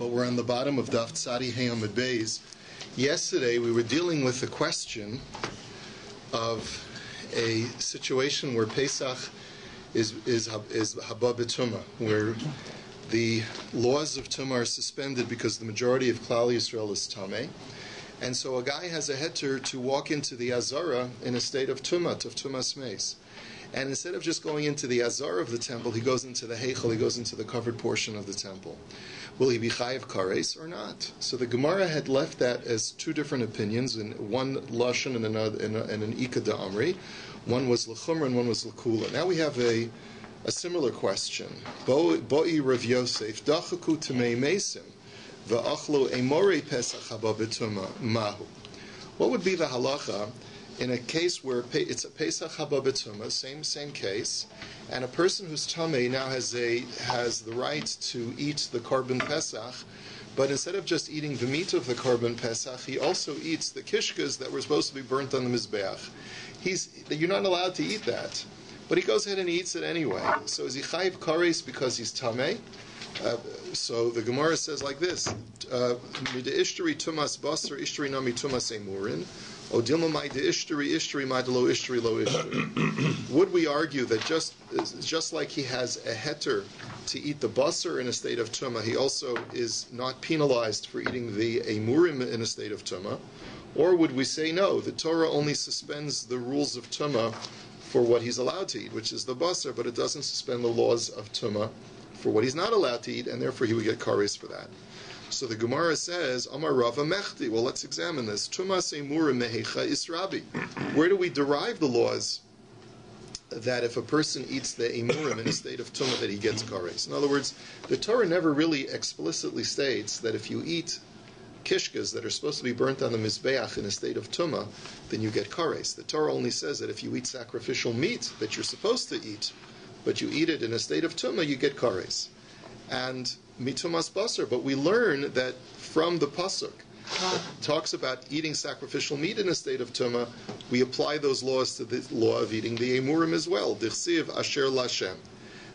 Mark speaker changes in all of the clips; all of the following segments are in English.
Speaker 1: but we're on the bottom of DAF Tzadi Hayamid Beis. Yesterday we were dealing with the question of a situation where Pesach is Haba B'Tumah, where the laws of Tumah are suspended because the majority of Klal Yisrael is Tameh. And so a guy has a heter to walk into the Azara in a state of Tumas Meis. And instead of just going into the Azara of the temple, he goes into the Heichel, he goes into the covered portion of the temple. Will he be Chayiv Kares or not? So the Gemara had left that as two different opinions, in one Lashon and an Ika da Amri. One was L'chumra and one was L'kula. Now we have a similar question. Bo'i Rav Yosef, Dachaku Tamei Mesim, V'achlu Emori Pesach Haba B'Tumah Mahu. What would be the halacha in a case where it's a Pesach Haba B'Tumah, same case, and a person who's Tamei now has the right to eat the Korban Pesach, but instead of just eating the meat of the Korban Pesach, he also eats the kishkas that were supposed to be burnt on the Mizbeach. You're not allowed to eat that, but he goes ahead and eats it anyway. So is he Chayiv Kares because he's Tamei? So the Gemara says like this: Mida Ishtari Tumas Basar Ishtari Nami Tumas Emurin. Would we argue that just like he has a heter to eat the basar in a state of tumah, he also is not penalized for eating the emurim in a state of tumah? Or would we say no, the Torah only suspends the rules of tumah for what he's allowed to eat, which is the basar, but it doesn't suspend the laws of tumah for what he's not allowed to eat, and therefore he would get kares for that. So the Gemara says, Amar Rava Mechti. Well, let's examine this. Tumas emurim mehecha is Rabbi. Where do we derive the laws that if a person eats the emurim in a state of tumah that he gets kares? In other words, the Torah never really explicitly states that if you eat kishkas that are supposed to be burnt on the mizbeach in a state of tumah, then you get kares. The Torah only says that if you eat sacrificial meat that you're supposed to eat, but you eat it in a state of tumah, you get kares. And mitumas basar, but we learn that from the pasuk that talks about eating sacrificial meat in a state of tumah, we apply those laws to the law of eating the emurim as well. Dichsiv asher lashem.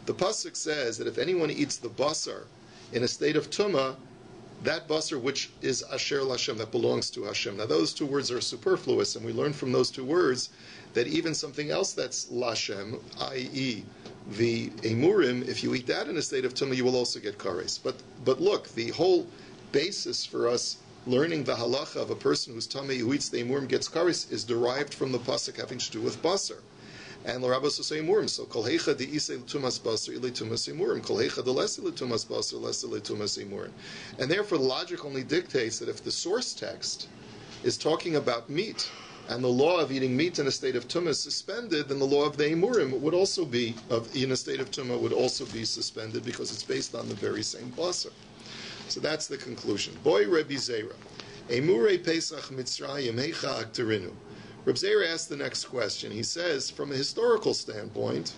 Speaker 1: The pasuk says that if anyone eats the basar in a state of tumah, that basar which is asher lashem, that belongs to Hashem. Now those two words are superfluous, and we learn from those two words that even something else that's lashem, i.e., the emurim, if you eat that in a state of tumah, you will also get kares. But look, the whole basis for us learning the halacha of a person who's tamei who eats the emurim gets kares is derived from the pasuk having to do with basar. And l'rabos say emurim. So kol heicha de'isei l'tumas basar ili tumas emurim. Kol heicha de'lesi l'tumas basar lesi l'tumas emurim. And therefore, the logic only dictates that if the source text is talking about meat, and the law of eating meat in a state of tumah is suspended, then the law of the emurim would also be in a state of tumah would also be suspended because it's based on the very same basar. So that's the conclusion. Boy Rabbi Zera, Emurei Pesach Mitzrayim Heicha Akterinu. Rabbi Zera asked the next question. He says, from a historical standpoint,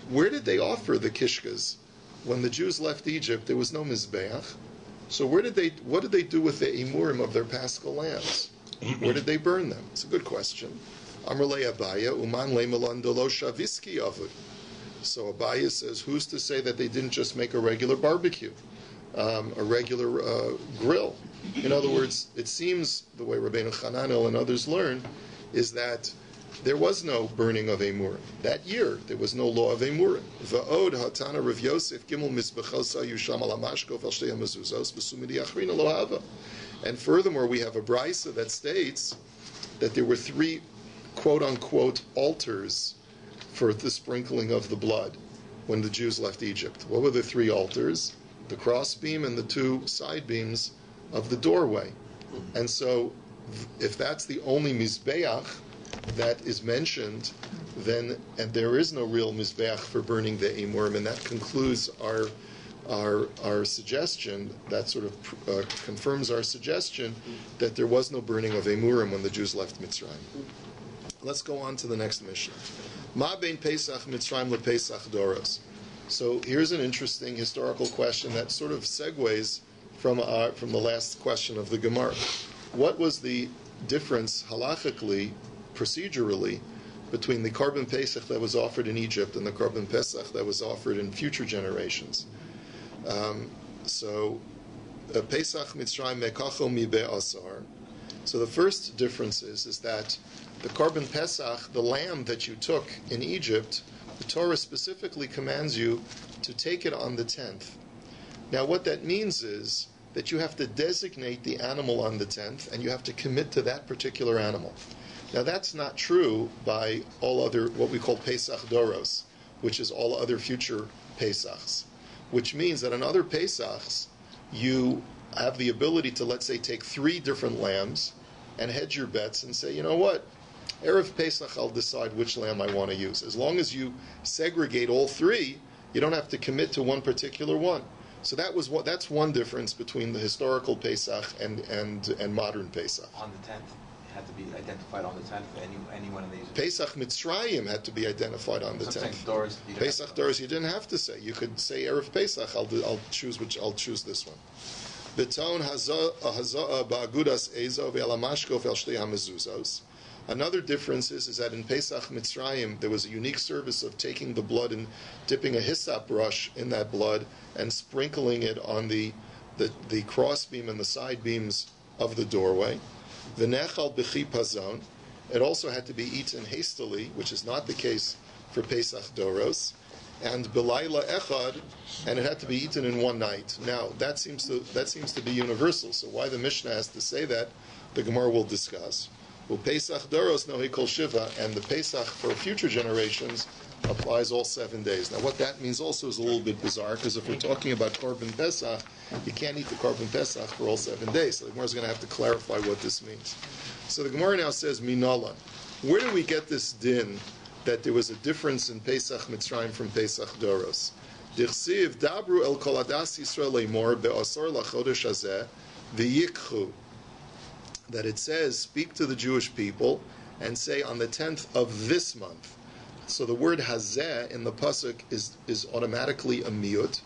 Speaker 1: where did they offer the kishkas when the Jews left Egypt? There was no mizbeach. So what did they do with the emurim of their paschal lambs? Where did they burn them? It's a good question. Amrlei Abaya, Uman le Melandolo Shaviski Avud. So Abaya says, who's to say that they didn't just make a regular barbecue, a regular grill? In other words, it seems, the way Rabbeinu Chananel and others learn, is that there was no burning of emurim. That year, there was no law of emurim. Va'od hatana Rav Yosef gimel mizbechosa yusham ala mashkov al shtei hamezuzos v'sumidi achrina lo hava. And furthermore, we have a brisa that states that there were three, quote-unquote, altars for the sprinkling of the blood when the Jews left Egypt. What were the three altars? The crossbeam and the two side beams of the doorway. And so, if that's the only mizbeach that is mentioned, then, and there is no real mizbeach for burning the emurim, and that concludes our suggestion, that sort of confirms our suggestion that there was no burning of emurim when the Jews left Mitzrayim. Let's go on to the next mission. Ma bein Pesach Mitzrayim lePesach Doros. So here's an interesting historical question that sort of segues from the last question of the Gemara. What was the difference halachically, procedurally, between the Korban Pesach that was offered in Egypt and the Korban Pesach that was offered in future generations? So Pesach Mitzrayim mekachol mi be'asar. So the first difference is that the Korban Pesach, the lamb that you took in Egypt, the Torah specifically commands you to take it on the 10th. Now what that means is that you have to designate the animal on the 10th, and you have to commit to that particular animal. Now that's not true by all other, what we call Pesach Doros, which is all other future Pesachs, which means that on other Pesachs, you have the ability to, let's say, take 3 different lambs and hedge your bets and say, you know what, Erev Pesach, I'll decide which lamb I want to use. As long as you segregate all 3, you don't have to commit to one particular one. So that's one difference between the historical Pesach and modern Pesach.
Speaker 2: On the 10th, it had to be identified on the 10th. Any one of these.
Speaker 1: Pesach Mitzrayim had to be identified on the 10th. Pesach Doros, you didn't have to say. You could say Erev Pesach. I'll choose this one. Beton hazaa ba'agudas ezo ve'alamashko ve'al hamezuzos. Another difference is that in Pesach Mitzrayim there was a unique service of taking the blood and dipping a hyssop brush in that blood and sprinkling it on the crossbeam and the side beams of the doorway. V'nechal b'chipazon. It also had to be eaten hastily, which is not the case for Pesach Doros. And b'layla echad, and it had to be eaten in one night. Now that seems to be universal. So why the Mishnah has to say that, the Gemara will discuss. Well, Pesach Doros no kol shiva, and the Pesach for future generations applies all 7 days. Now, what that means also is a little bit bizarre, because if we're talking about Korban Pesach, you can't eat the Korban Pesach for all 7 days. So the Gemara is going to have to clarify what this means. So the Gemara now says, Minala. Where do we get this din that there was a difference in Pesach Mitzrayim from Pesach Doros? Dichsiv dabru el kol adas Yisrael leimor be'asor lachodesh hazeh v'yikchu. That it says, speak to the Jewish people and say on the 10th of this month. So the word hazeh in the pasuk is automatically a miyut,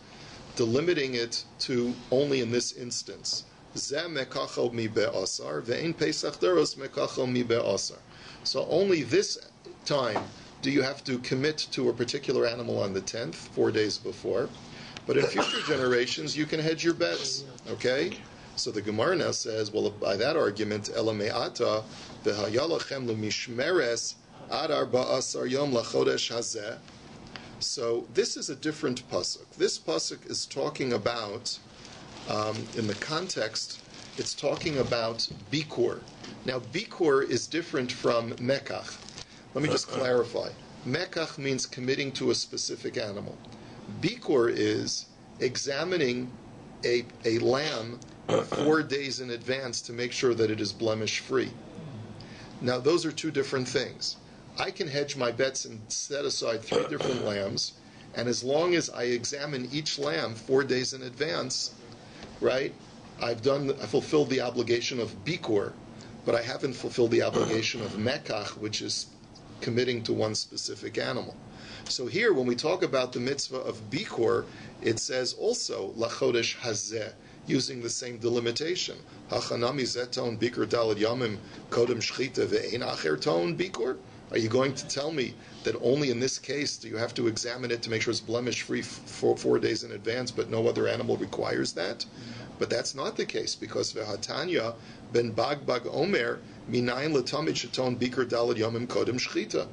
Speaker 1: delimiting it to only in this instance. Zeh mekachol mi be'asar ve'ein Pesach Doros mekachol mi be'asar. So only this time do you have to commit to a particular animal on the 10th, 4 days before. But in future generations, you can hedge your bets. Okay? So the Gemara now says, well, by that argument, Ela me'ata v'hayalachem l'mishmeres adar ba'asar yom lachodesh hazeh. So this is a different pasuk. This pasuk is talking about, in the context, it's talking about bikur. Now, bikur is different from mekach. Let me just clarify. Mekach means committing to a specific animal. Bikur is examining a lamb 4 days in advance to make sure that it is blemish-free. Now, those are two different things. I can hedge my bets and set aside 3 different lambs, and as long as I examine each lamb 4 days in advance, right, I fulfilled the obligation of bikur, but I haven't fulfilled the obligation of mekach, which is committing to one specific animal. So here, when we talk about the mitzvah of bikur, it says also lachodesh hazeh, using the same delimitation. Hachanami zeton bikur dalad yamim kodem shchita ve'ein acher ton bikur. Are you going to tell me that only in this case do you have to examine it to make sure it's blemish-free for 4 days in advance, but no other animal requires that? But that's not the case, because ve'hatanya ben bagbag omer minayin l'tamid sheton bikur dalad yamim kodem shchita.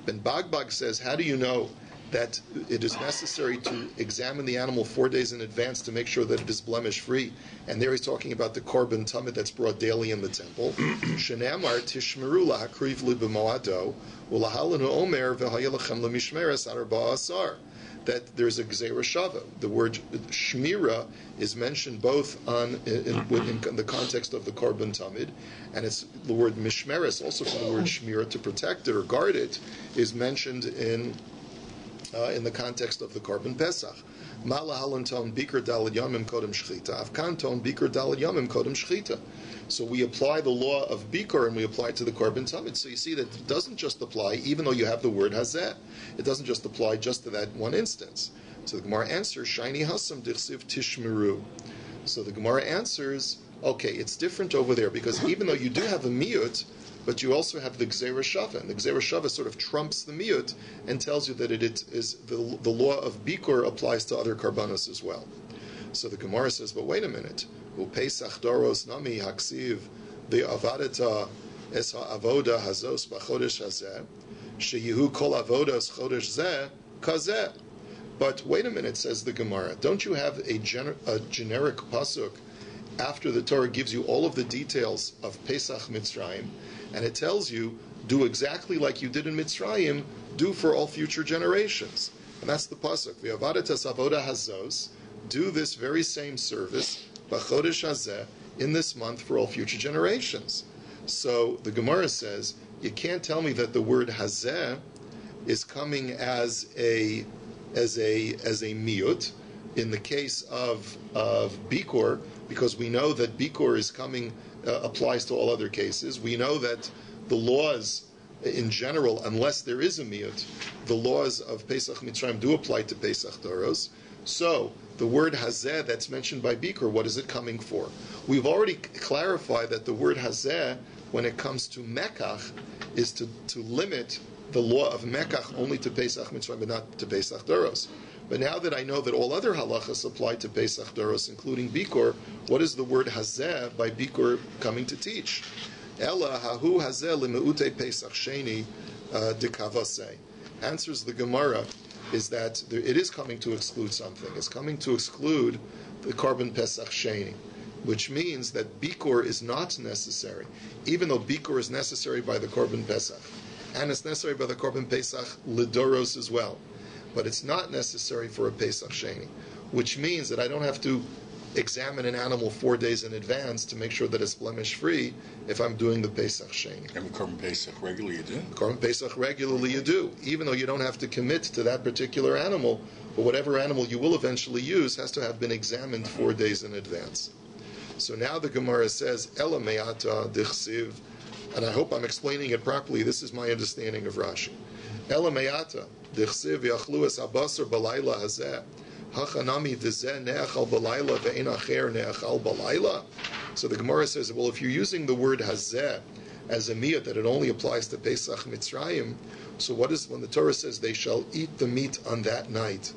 Speaker 1: Ben bagbag says, how do you know that it is necessary to examine the animal 4 days in advance to make sure that it is blemish-free? And there he's talking about the korban tamid that's brought daily in the temple. Shenamar tishmeru lahakriv li b'moado ulahalanu omer v'hayelachem lemishmeres adar ba'asar. That there's a gzeira shava. The word shmira is mentioned both in the context of the korban tamid, and it's the word mishmeres, also from the word shmira, to protect it or guard it, is mentioned in the context of the Korban Pesach. Malahalanton bikur dalad yamim kodem shchita. Avkanton bikur dalad yamim kodem shchita. So we apply the law of bikur and we apply it to the Korban Tamid. So you see that it doesn't just apply, even though you have the word hazeh. It doesn't just apply just to that one instance. So the Gemara answers, Shiny Hasam Dichsiv Tishmeru. So the Gemara answers, okay, it's different over there, because even though you do have a miyut, but you also have the Gzeira Shava, and the Gzeira Shava sort of trumps the miyut and tells you that it is the law of bikur applies to other karbanos as well. So the Gemara says, but wait a minute. Pesach doros nami haksiv ve'avadata es ha'avoda hazos b'chodesh hazeh sheyehu kol avodas chodesh zeh kazeh. But wait a minute, says the Gemara. Don't you have a generic pasuk after the Torah gives you all of the details of Pesach Mitzrayim, and it tells you, do exactly like you did in Mitzrayim, do for all future generations. And that's the pasuk. V'avadatas avoda hazos, do this very same service, b'chodesh hazeh, in this month for all future generations. So the Gemara says, you can't tell me that the word hazeh is coming as a miyut in the case of bikor, because we know that bikor is coming applies to all other cases. We know that the laws in general, unless there is a miyut, the laws of Pesach Mitzrayim do apply to Pesach Doros. So the word hazeh that's mentioned by bikor, what is it coming for? We've already clarified that the word hazeh, when it comes to mekach, is to limit the law of mekach only to Pesach Mitzrayim, but not to Pesach Doros. But now that I know that all other halachas apply to Pesach Doros, including bikor, what is the word hazeh by bikor coming to teach? Ella hahu hazeh limeute Pesach sheni dekavaseh. Answers the Gemara is that it is coming to exclude something. It's coming to exclude the korban Pesach sheni, which means that bikor is not necessary, even though bikor is necessary by the korban Pesach. And it's necessary by the Korban Pesach Lidoros as well. But it's not necessary for a Pesach Sheni, which means that I don't have to examine an animal 4 days in advance to make sure that it's blemish-free if I'm doing the Pesach Sheni.
Speaker 3: And the Korban Pesach regularly you do?
Speaker 1: Korban Pesach regularly you do, even though you don't have to commit to that particular animal, but whatever animal you will eventually use has to have been examined 4 days in advance. So now the Gemara says, Ela me'ata dichsiv, and I hope I'm explaining it properly. This is my understanding of Rashi. Ela me'ata dichsiv yachlu es abasar balayla hazeh hachanami dezeh ne'achal balayla ve'en acher ne'achal balayla. So the Gemara says, well, if you're using the word hazeh as a miyat, that it only applies to Pesach Mitzrayim, so what is, when the Torah says they shall eat the meat on that night,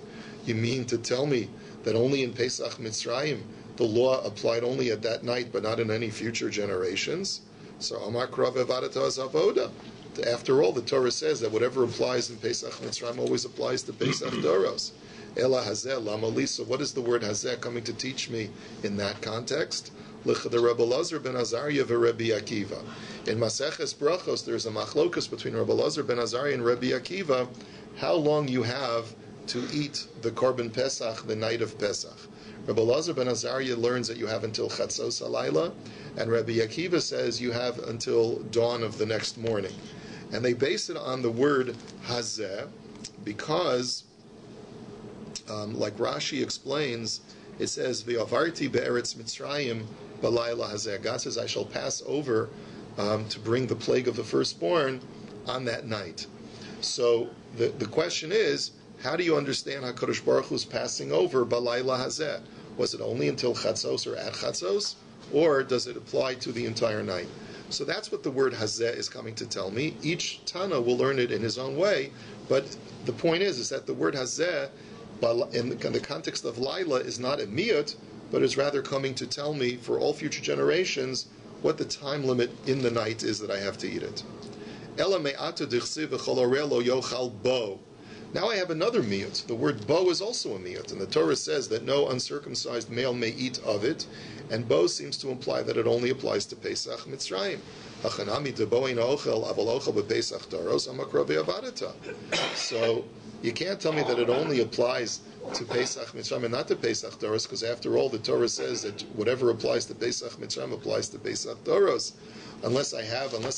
Speaker 1: you mean to tell me that only in Pesach Mitzrayim the law applied only at that night, but not in any future generations? So Amar Krav Evadata Zavoda. After all, the Torah says that whatever applies in Pesach Mitzrayim always applies to Pesach Doros. Ela Hazeh Lama Lisa. What is the word Hazeh coming to teach me in that context? The Rabbi Lazar ben Azariah and Rabbi Akiva. In Maseches Brachos, there's a machlokus between Rabbi Lazar ben Azariah and Rabbi Akiva, how long you have to eat the korban Pesach the night of Pesach. Rabbi Lazar ben Azariah learns that you have until Chatzos Halayla, and Rabbi Akiva says you have until dawn of the next morning. And they base it on the word hazeh because, like Rashi explains, it says, V'avarti be'eretz Mitzrayim b'layla hazeh. God says, I shall pass over to bring the plague of the firstborn on that night. So the question is, how do you understand HaKadosh Baruch Hu's passing over b'layla hazeh? Was it only until Chatzos or at Chatzos, or does it apply to the entire night? So that's what the word hazeh is coming to tell me. Each Tana will learn it in his own way, but the point is that the word hazeh, in the context of Laila, is not a miyut, but is rather coming to tell me for all future generations what the time limit in the night is that I have to eat it. Ela me'ata dichsiv v'chol oreh lo yochal bo. Now I have another miyut. The word bo is also a miyut, and the Torah says that no uncircumcised male may eat of it, and bo seems to imply that it only applies to Pesach Mitzrayim. Hachanami de bo ein ochel aval ochel bePesach Doros amakro ve'avadata. So you can't tell me that it only applies to Pesach Mitzrayim and not to Pesach Doros, because after all, the Torah says that whatever applies to Pesach Mitzrayim applies to Pesach Doros, unless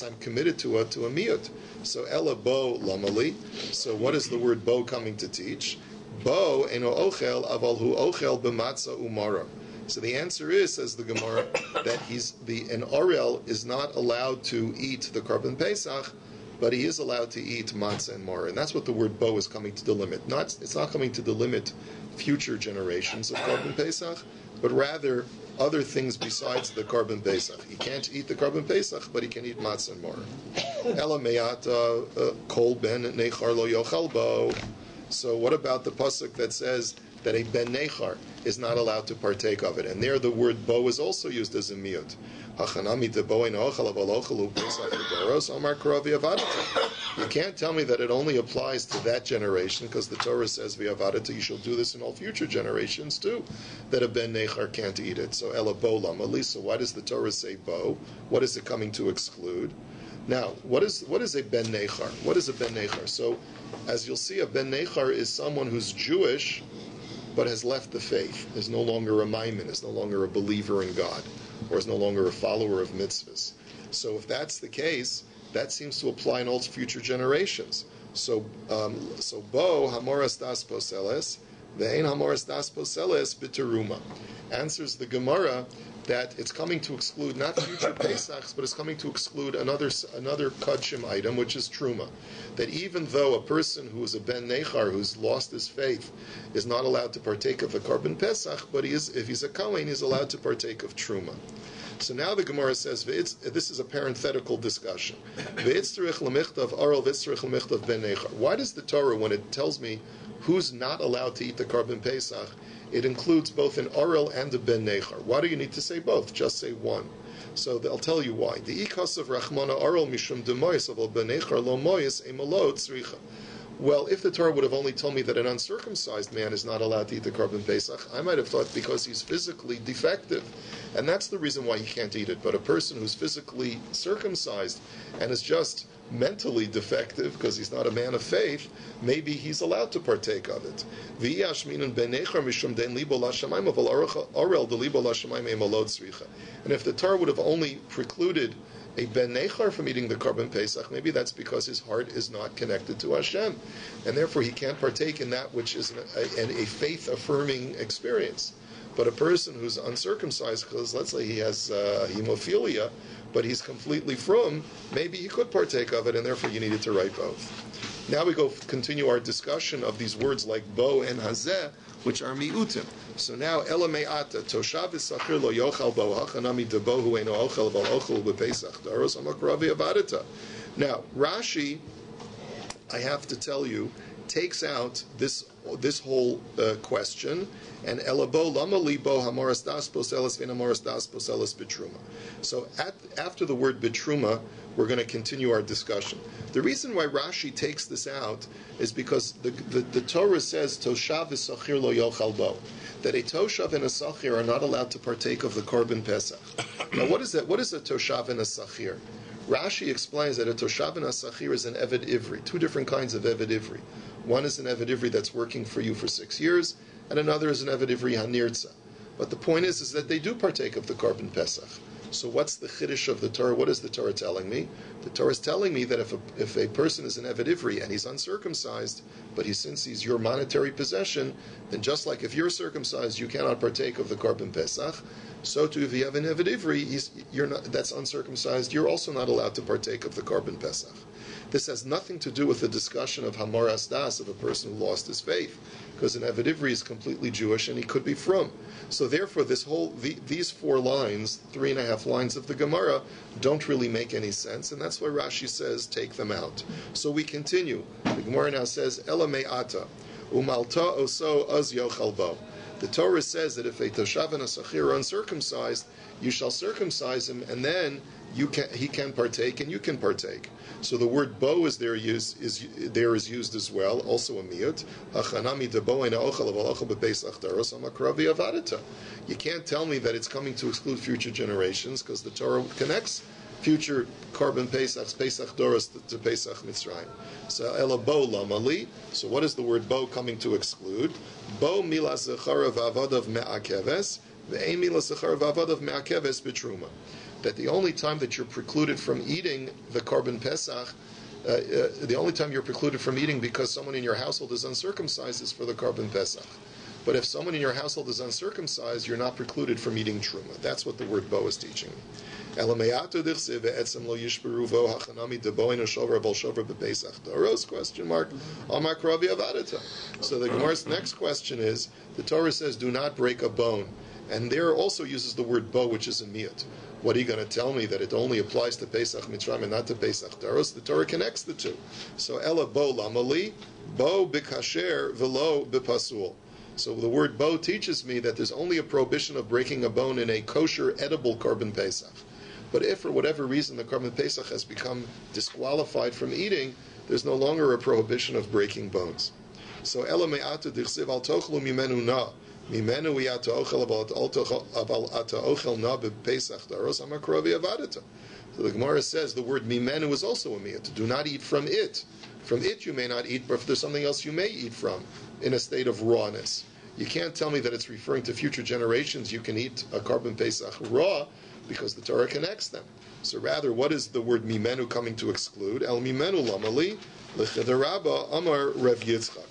Speaker 1: I'm committed to a miyut. So ela bo lamali. So what is the word bo coming to teach? Bo eno ochel aval hu ochel b'matzah umara. So the answer is, says the Gemara, that an orel is not allowed to eat the korban Pesach, but he is allowed to eat matzah and mar, and that's what the word bo is coming to delimit. It's not coming to delimit future generations of korban Pesach, but rather other things besides the korban Pesach. He can't eat the korban Pesach, but he can eat matzah and mar. Ela me'ata kol ben nechar lo yochal bo. So what about the pasuk that says that a ben nechar is not allowed to partake of it. And there the word bo is also used as a miyut. You can't tell me that it only applies to that generation, because the Torah says v'avadata, you shall do this in all future generations too, that a ben nechar can't eat it. So ela bo lamali. So why does the Torah say bo? What is it coming to exclude? Now, what is a ben nechar? What is a ben nechar? So, as you'll see, a ben nechar is someone who's Jewish but has left the faith, is no longer a maimon, is no longer a believer in God, or is no longer a follower of mitzvahs. So if that's the case, that seems to apply in all future generations. So bo hamoras das poseles, ve'ein hamoras das poseles b'teruma. Answers the Gemara that it's coming to exclude not future Pesachs, but it's coming to exclude another Kodshim item, which is Truma. That even though a person who is a Ben Nechar, who's lost his faith, is not allowed to partake of the Korban Pesach, but if he's a Kohen, he's allowed to partake of Truma. So now the Gemara says, this is a parenthetical discussion. Why does the Torah, when it tells me who's not allowed to eat the Korban Pesach, it includes both an Orel and a Ben Nechar? Why do you need to say both? Just say one. So I'll tell you why. The ikas of Rachmana Orel mishum demoyes of Ben Nechar lo moyes emalo tzricha. Well, if the Torah would have only told me that an uncircumcised man is not allowed to eat the Korban Pesach, I might have thought because he's physically defective. And that's the reason why he can't eat it. But a person who's physically circumcised and is just mentally defective because he's not a man of faith, maybe he's allowed to partake of it. And if the Torah would have only precluded a Ben Nechar from eating the Korban Pesach, maybe that's because his heart is not connected to Hashem, and therefore he can't partake in that which is a faith-affirming experience. But a person who's uncircumcised, because let's say he has hemophilia, but he's completely frum, maybe he could partake of it, and therefore you needed to write both. Now we continue our discussion of these words like bo and hazeh, which are mi'utim. So now, ela me'ata, toshav v'sachir lo yochal bo hachanami debo hu eino ochel val ochel b'pesach daros amakravi avadita. Now, Rashi, I have to tell you, takes out this whole question, and elabo lama libo hamoras das poselis v'en hamoras das poselis bitruma. So after the word bitruma, we're going to continue our discussion. The reason why Rashi takes this out is because the Torah says toshav v'sachir lo yochal bo, that a toshav and a sachir are not allowed to partake of the Korban Pesach. Now, what is that? What is a toshav and a sachir? Rashi explains that a toshav and a sachir is an eved ivri, two different kinds of eved ivri. One is an eved ivri that's working for you for 6 years, and another is an eved ivri hanirtza. But the point is that they do partake of the Korban Pesach. So what's the chiddush of the Torah? What is the Torah telling me? The Torah is telling me that if a person is an eved ivri and he's uncircumcised, but since he's your monetary possession, then just like if you're circumcised, you cannot partake of the Korban Pesach. So too, if you have an eved ivri, that's uncircumcised, you're also not allowed to partake of the Korban Pesach. This has nothing to do with the discussion of hamoras das, of a person who lost his faith, because an eved ivri is completely Jewish and he could be frum. So therefore, these 4 lines, 3.5 lines of the Gemara, don't really make any sense, and that's why Rashi says take them out. So we continue. The Gemara now says ela me'ata umalta oso az yochal bo. The Torah says that if a toshav and a sachir are uncircumcised, you shall circumcise him, and then he can partake, and you can partake. So the word bo is used as well, also a miyut. You can't tell me that it's coming to exclude future generations, because the Torah connects future Korban Pesach, Pesach Doros to Pesach Mitzrayim. So ela bo lamali. So what is the word bo coming to exclude? Bo milas zecharav avadav me'akeves, ve'ein milas zecharav avadav me'akeves b'truma. That the only time that you're precluded from eating the Korban Pesach, the only time you're precluded from eating because someone in your household is uncircumcised is for the Korban Pesach. But if someone in your household is uncircumcised, you're not precluded from eating truma. That's what the word bo is teaching. Question mark. So the Gemara's next question is, the Torah says, do not break a bone. And there also uses the word bo, which is a miyut. What are you going to tell me, that it only applies to Pesach Mitzrayim and not to Pesach Daros? The Torah connects the two. So ela bo lamali, bo b'kasher velo b'pasul. So the word bo teaches me that there's only a prohibition of breaking a bone in a kosher, edible Korban Pesach. But if for whatever reason the Korban Pesach has become disqualified from eating, there's no longer a prohibition of breaking bones. So ela me'ata dichsiv al tochlu mimenu na. Mimenu yata ochel aval ata ochel na b'pesach daros amakrovi avadata. So the Gemara says the word mimenu is also a miyut. Do not eat from it. From it you may not eat, but if there's something else you may eat from in a state of rawness. You can't tell me that it's referring to future generations. You can eat a Korban Pesach raw because the Torah connects them. So rather, what is the word mimenu coming to exclude? El mimenu lamali l'chedaraba amar Rev Yitzchak.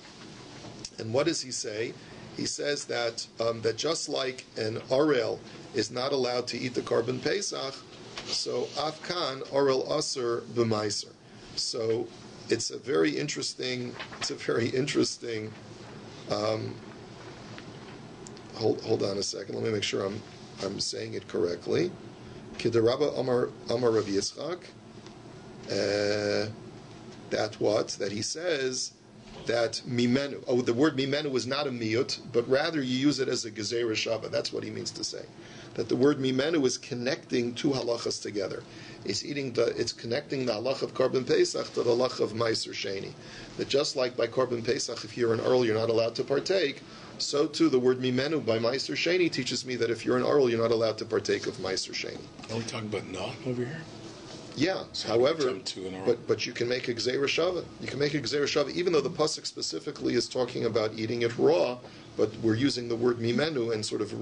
Speaker 1: And what does he say? He says that that just like an Arel is not allowed to eat the Korban Pesach, so Afkan Arel Aser b'maiser. So it's a very interesting. Hold on a second. Let me make sure I'm saying it correctly. Kidaraba Amar Rav Yitzchak. That he says that mimenu. Oh, the word mimenu is not a miyut, but rather you use it as a gezerah shava. That's what he means to say. That the word mimenu is connecting two halachas together. It's connecting the halach of Korban Pesach to the halach of Meiser Sheni. That just like by Korban Pesach, if you're an Earl, you're not allowed to partake, so too the word mimenu by Meiser Sheni teaches me that if you're an Earl, you're not allowed to partake of Meiser Sheni.
Speaker 3: Are we talking about not over here?
Speaker 1: Yeah,
Speaker 3: So
Speaker 1: however,
Speaker 3: to
Speaker 1: but you can make a Gzeira Shava. You can make a Gzeira Shava, even though the Pasuk specifically is talking about eating it raw, but we're using the word mimenu and sort of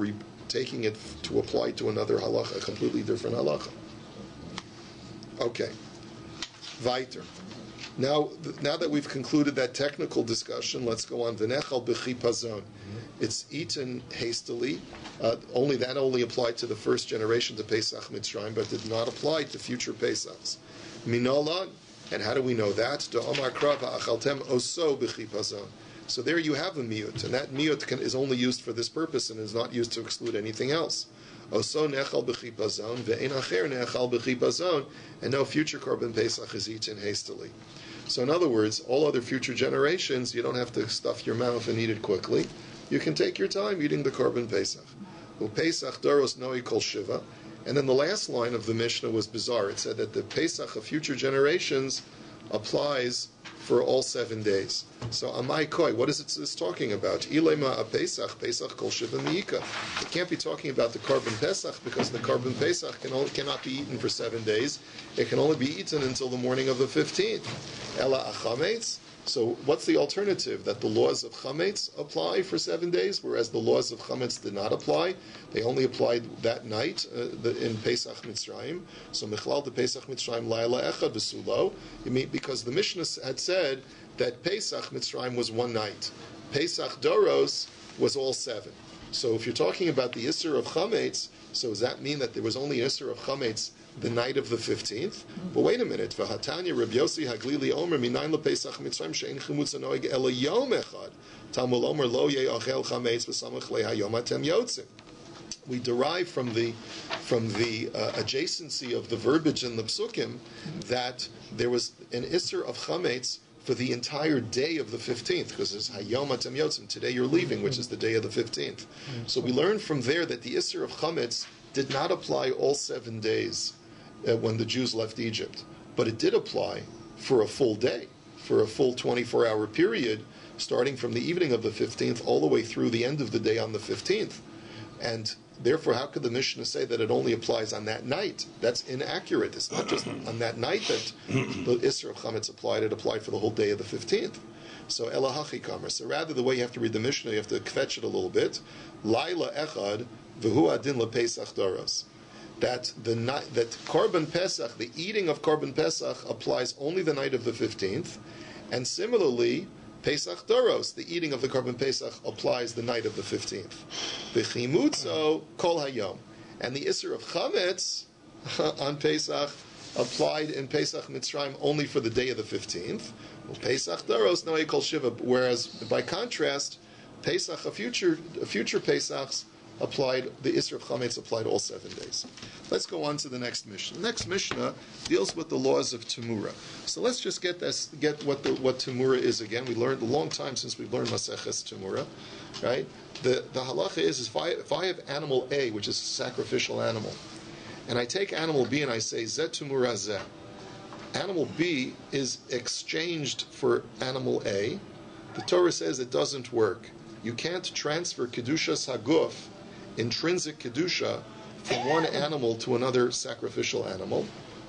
Speaker 1: taking it to apply to another halacha, a completely different halacha. Okay. Weiter. Now that we've concluded that technical discussion, let's go on. V'nechal b'chipazon. It's eaten hastily. Only applied to the first generation to Pesach Mitzrayim, but did not apply to future Pesachs. Minolan, and how do we know that? Da'amar krava achaltem oso b'chipazon. So there you have a miyut, and that miyut is only used for this purpose and is not used to exclude anything else. Oso nechal b'chipazon ve'ein acher nechal b'chipazon, and no future Korban Pesach is eaten hastily. So in other words, all other future generations, you don't have to stuff your mouth and eat it quickly. You can take your time eating the Korban Pesach. Pesach doros noi kol shiva. And then the last line of the Mishnah was bizarre. It said that the Pesach of future generations applies for all 7 days. So amai koi, what is this talking about? Ilema a Pesach kol shiva miika. It can't be talking about the Korban Pesach because the Korban Pesach cannot be eaten for 7 days. It can only be eaten until the morning of the 15th. Ela achametz. So what's the alternative? That the laws of chametz apply for 7 days, whereas the laws of chametz did not apply. They only applied that night in Pesach Mitzrayim. So michlal de Pesach Mitzrayim laila echad v'sulo. You mean because the Mishnah had said that Pesach Mitzrayim was one night. Pesach Doros was all 7. So if you're talking about the Isser of chametz, so does that mean that there was only Isser of chametz the night of the 15th? But wait a minute. V'hatanya Reb Yossi Haglili Omer minayin lePesach Mitzrayim she'en chimutz anoig ela yom echad. Talmud Omer lo ye'achel chametz v'samach lehayom atem yotzim. We derive from the adjacency of the verbiage in the psukim that there was an Isser of chametz for the entire day of the 15th, because it's Hayom Atem Yotzim, today you're leaving, which is the day of the 15th. So we learn from there that the Isser of chametz did not apply all 7 days when the Jews left Egypt, but it did apply for a full day, for a full 24-hour period, starting from the evening of the 15th all the way through the end of the day on the 15th. And therefore, how could the Mishnah say that it only applies on that night? That's inaccurate. It's not just on that night that the Isser of Chametz applied. It applied for the whole day of the 15th. So, Elahachi Kamer. So rather, the way you have to read the Mishnah, you have to kvetch it a little bit. Laila Echad, V'hu Adin LePesach Doros. That Korban Pesach, the eating of Korban Pesach, applies only the night of the 15th. And similarly, Pesach Doros, the eating of the Korban Pesach, applies the night of the 15th. V'chimutzo kol hayom. And the Isser of Chametz on Pesach applied in Pesach Mitzrayim only for the day of the 15th. Well, Pesach Doros noei kol shiva. Whereas, by contrast, Pesach, future Pesachs, applied, the Isra of Chametz applied all 7 days. Let's go on to the next Mishnah. The next Mishnah deals with the laws of Temura. So let's just get what Temura is again. We learned a long time since we've learned Maseches Temura, right? The halacha is if I have animal A, which is a sacrificial animal, and I take animal B and I say Zet Temura Zeh, animal B is exchanged for animal A. The Torah says it doesn't work. You can't transfer Kedushas Haguf, intrinsic Kedusha, from one animal to another sacrificial animal.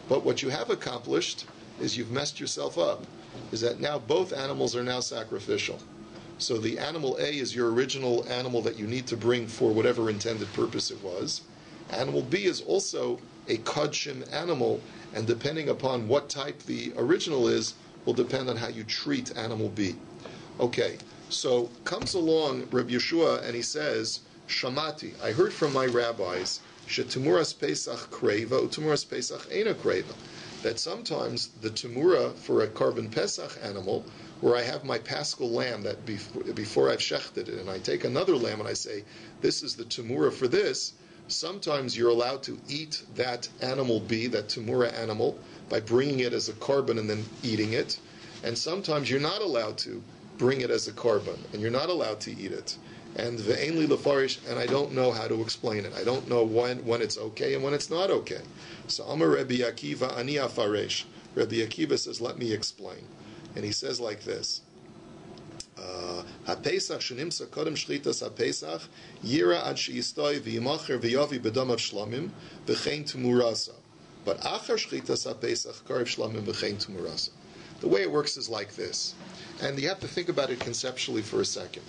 Speaker 1: But what you have accomplished is you've messed yourself up, is that now both animals are now sacrificial. So the animal A is your original animal that you need to bring for whatever intended purpose it was. Animal B is also a Kodshim animal, and depending upon what type the original is, will depend on how you treat animal B. Okay, so comes along Rabbi Yeshua and he says, Shamati, I heard from my rabbis, Shetemuras Pesach Kreva, Utemuras Pesach Eina Kreva, that sometimes the Temura for a Korban Pesach animal, where I have my Paschal lamb that before I've shechted it, and I take another lamb and I say, this is the Temura for this, sometimes you're allowed to eat that animal B, that Temura animal, by bringing it as a korban and then eating it, and sometimes you're not allowed to bring it as a korban, and you're not allowed to eat it. And ve'ein li lefarish, and I don't know how to explain it. I don't know when it's okay and when it's not okay. So Amar Rabbi Akiva ani afaresh. Rabbi Akiva says, let me explain. And he says like this: HaPesach shenimsa kodem shchitas HaPesach yira ad sheyistoy v'yimacher v'yavi b'damav shlamim v'chein temurasa. But achar shchitas HaPesach karev shlamim v'chein temurasa. The way it works is like this, and you have to think about it conceptually for a second.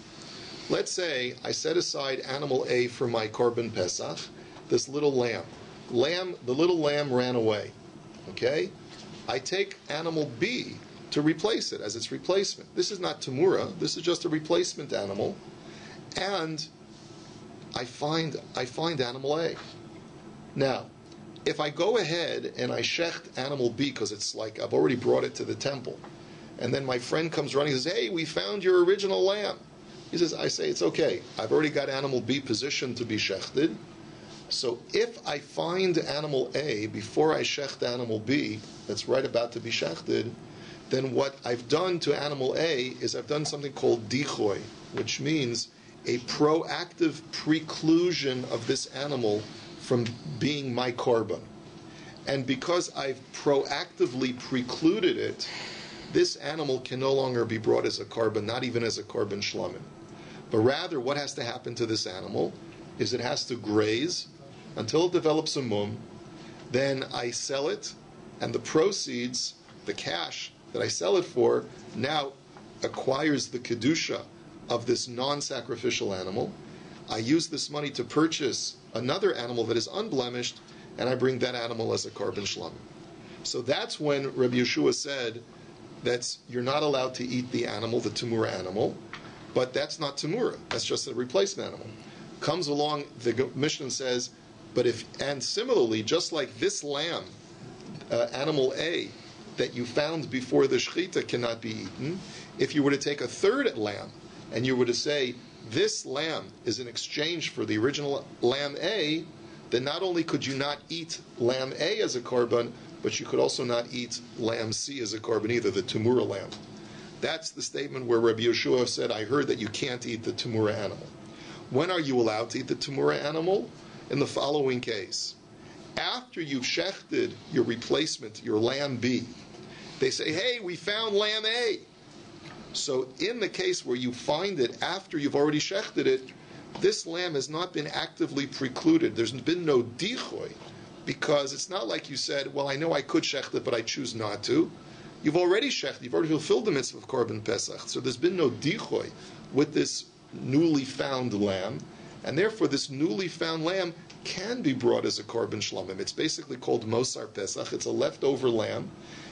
Speaker 1: Let's say I set aside animal A for my Korban Pesach, this little lamb. The little lamb ran away. Okay? I take animal B to replace it as its replacement. This is not Temura, this is just a replacement animal. And I find animal A. Now, if I go ahead and I shecht animal B, because it's like I've already brought it to the temple, and then my friend comes running and says, hey, we found your original lamb. He says, I say, it's okay. I've already got animal B positioned to be shechted. So if I find animal A before I shecht animal B, that's right about to be shechted, then what I've done to animal A is I've done something called dichoy, which means a proactive preclusion of this animal from being my korban. And because I've proactively precluded it, this animal can no longer be brought as a korban, not even as a korban shlamim. But rather, what has to happen to this animal is it has to graze until it develops a mum. Then I sell it, and the proceeds, the cash that I sell it for, now acquires the kedusha of this non-sacrificial animal. I use this money to purchase another animal that is unblemished, and I bring that animal as a korban shlamim. So that's when Rabbi Yeshua said that you're not allowed to eat the animal, the Temura animal, but that's not Temura. That's just a replacement animal. Comes along, the Mishnah says, and similarly, just like this lamb, animal A, that you found before the shechita cannot be eaten, if you were to take a third lamb and you were to say, this lamb is in exchange for the original lamb A, then not only could you not eat lamb A as a korban, but you could also not eat lamb C as a korban either, the Temura lamb. That's the statement where Rabbi Yeshua said, I heard that you can't eat the Temura animal. When are you allowed to eat the Temura animal? In the following case. After you've shechted your replacement, your lamb B, they say, hey, we found lamb A. So in the case where you find it after you've already shechted it, this lamb has not been actively precluded. There's been no dichoy, because it's not like you said, well, I know I could shecht it, but I choose not to. You've already shechted, you've already fulfilled the mitzvah of Korban Pesach. So there's been no dichoy with this newly found lamb, and therefore this newly found lamb can be brought as a Korban Shlamim. It's basically called Mosar Pesach. It's a leftover lamb,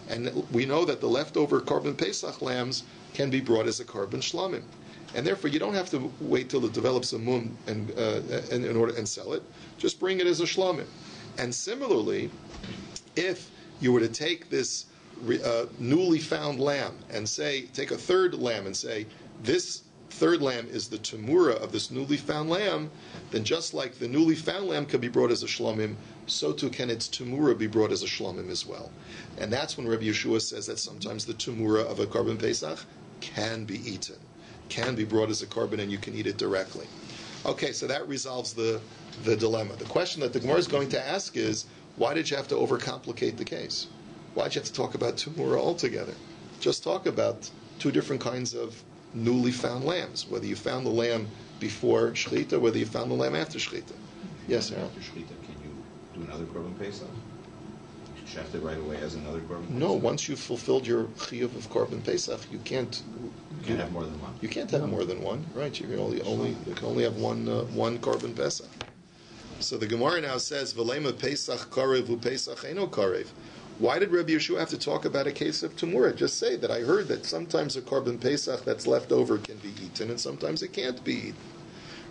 Speaker 1: and we know that the leftover Korban Pesach lambs can be brought as a Korban Shlamim. And therefore, you don't have to wait till it develops a mum and in order and sell it. Just bring it as a shlamim. And similarly, if you were to take this newly found lamb and say, take a third lamb and say, this third lamb is the temura of this newly found lamb, then just like the newly found lamb can be brought as a shlomim, so too can its temura be brought as a shlomim as well. And that's when Rabbi Yeshua says that sometimes the temura of a korban pesach can be eaten, can be brought as a korban, and you can eat it directly. Okay, so that resolves the dilemma. The question that the Gemara is going to ask is, why did you have to overcomplicate the case? Why did you have to talk about temura altogether? Just talk about two different kinds of newly found lambs, whether you found the lamb before shechita, whether you found the lamb after shechita. Yes, Aaron?
Speaker 4: After shechita, can you do another korban pesach? Shaft it right away as another korban pesach?
Speaker 1: No, once you've fulfilled your chiyuv of korban pesach, you can't
Speaker 4: have more than one.
Speaker 1: You can't have more than one, right? You can only have one korban pesach. So the Gemara now says, "V'lema pesach karev u'pesach eno karev." Why did Rabbi Yeshua have to talk about a case of temura? Just say that I heard that sometimes a korban pesach that's left over can be eaten, and sometimes it can't be eaten.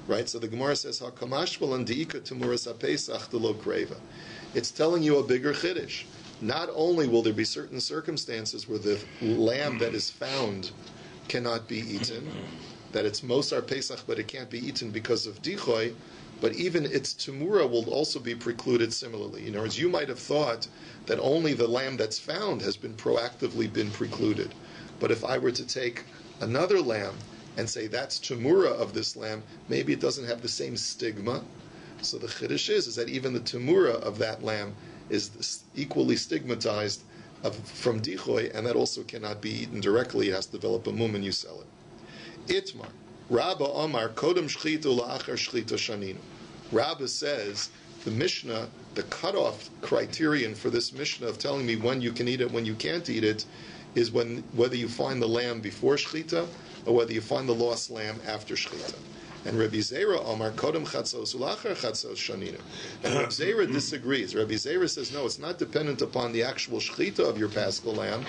Speaker 1: Right? So the Gemara says, "Hakamash v'landiika temuras hapesach delo kreva." It's telling you a bigger chiddush. Not only will there be certain circumstances where the lamb that is found cannot be eaten, that it's mosar pesach, but it can't be eaten because of dichoy, but even its temura will also be precluded similarly. In other words, you might have thought that only the lamb that's found has been proactively been precluded. But if I were to take another lamb and say that's temura of this lamb, maybe it doesn't have the same stigma. So the chiddush is that even the temura of that lamb is equally stigmatized from dichoy, and that also cannot be eaten directly. It has to develop a mum and you sell it. Itmar. Rabba Omar Kodem Shchita La'achar Shchita Shaninu. Rabba says the Mishnah, the cutoff criterion for this Mishnah of telling me when you can eat it, when you can't eat it, is whether you find the lamb before Shchita or whether you find the lost lamb after Shchita. And Rabbi Zera Omar Kodem Chatzos Ulachar Chatzos Shaninu. And Rabbi Zera disagrees. Rabbi Zera says no, it's not dependent upon the actual Shchita of your Paschal lamb,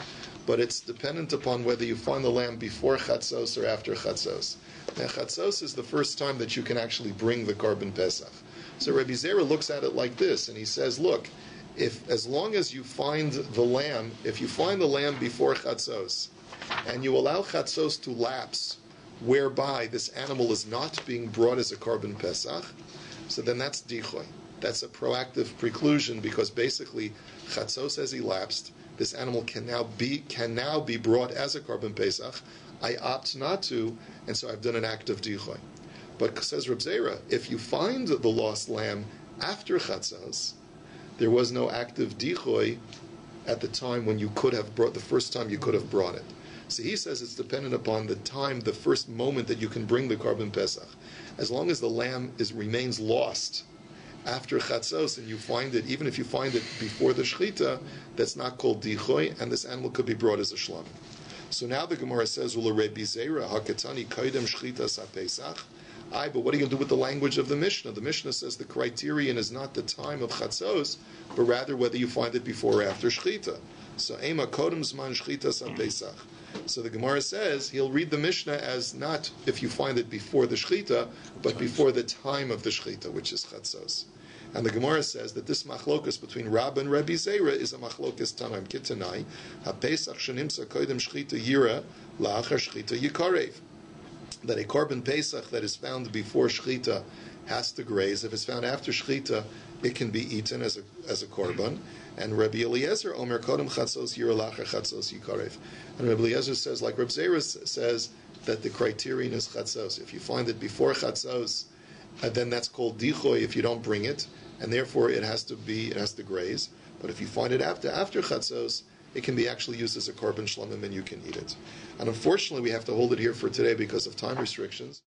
Speaker 1: but it's dependent upon whether you find the lamb before Chatzos or after Chatzos. Now, Chatzos is the first time that you can actually bring the korban pesach. So Rabbi Zera looks at it like this, and he says, look, as long as you find the lamb, if you find the lamb before Chatzos, and you allow Chatzos to lapse, whereby this animal is not being brought as a korban pesach, so then that's dichoy. That's a proactive preclusion, because basically Chatzos has elapsed. This animal can now be brought as a korban pesach. I opt not to, and so I've done an act of dichoy. But says Reb Zera, if you find the lost lamb after Chatzos, there was no act of dichoy at the time when you could have brought, the first time you could have brought it. So he says it's dependent upon the time, the first moment that you can bring the korban pesach. As long as the lamb remains lost after Chatzos, and you find it, even if you find it before the Shechita, that's not called dichoy, and this animal could be brought as a shlam. So now the Gemara says, "Ula Rabbi Zera hakatani kaidem shchitas haPesach." But what are you going to do with the language of the Mishnah? The Mishnah says the criterion is not the time of Chatzos, but rather whether you find it before or after Shechita. So ema kodem zman shchitas haPesach. So the Gemara says he'll read the Mishnah as not if you find it before the Shechita, but before the time of the Shechita, which is Chatzos. And the Gemara says that this machlokus between Rabbi and Rabbi Zera is a machlokus tanaim kitanai. HaPesach shenimsa koidem shchita yira la'achar shchita yikarev. That a korban pesach that is found before shchita has to graze. If it's found after shchita, it can be eaten as a korban. And Rabbi Eliezer omer kodem chatzos yira la'achar chatzos yikarev. And Rabbi Eliezer says, like Rabbi Zera says, that the criterion is chatzos. If you find it before chatzos, then that's called dichoy if you don't bring it, and therefore it has to graze. But if you find it after chatzos, it can be actually used as a korban shlamim and you can eat it. And unfortunately, we have to hold it here for today because of time restrictions.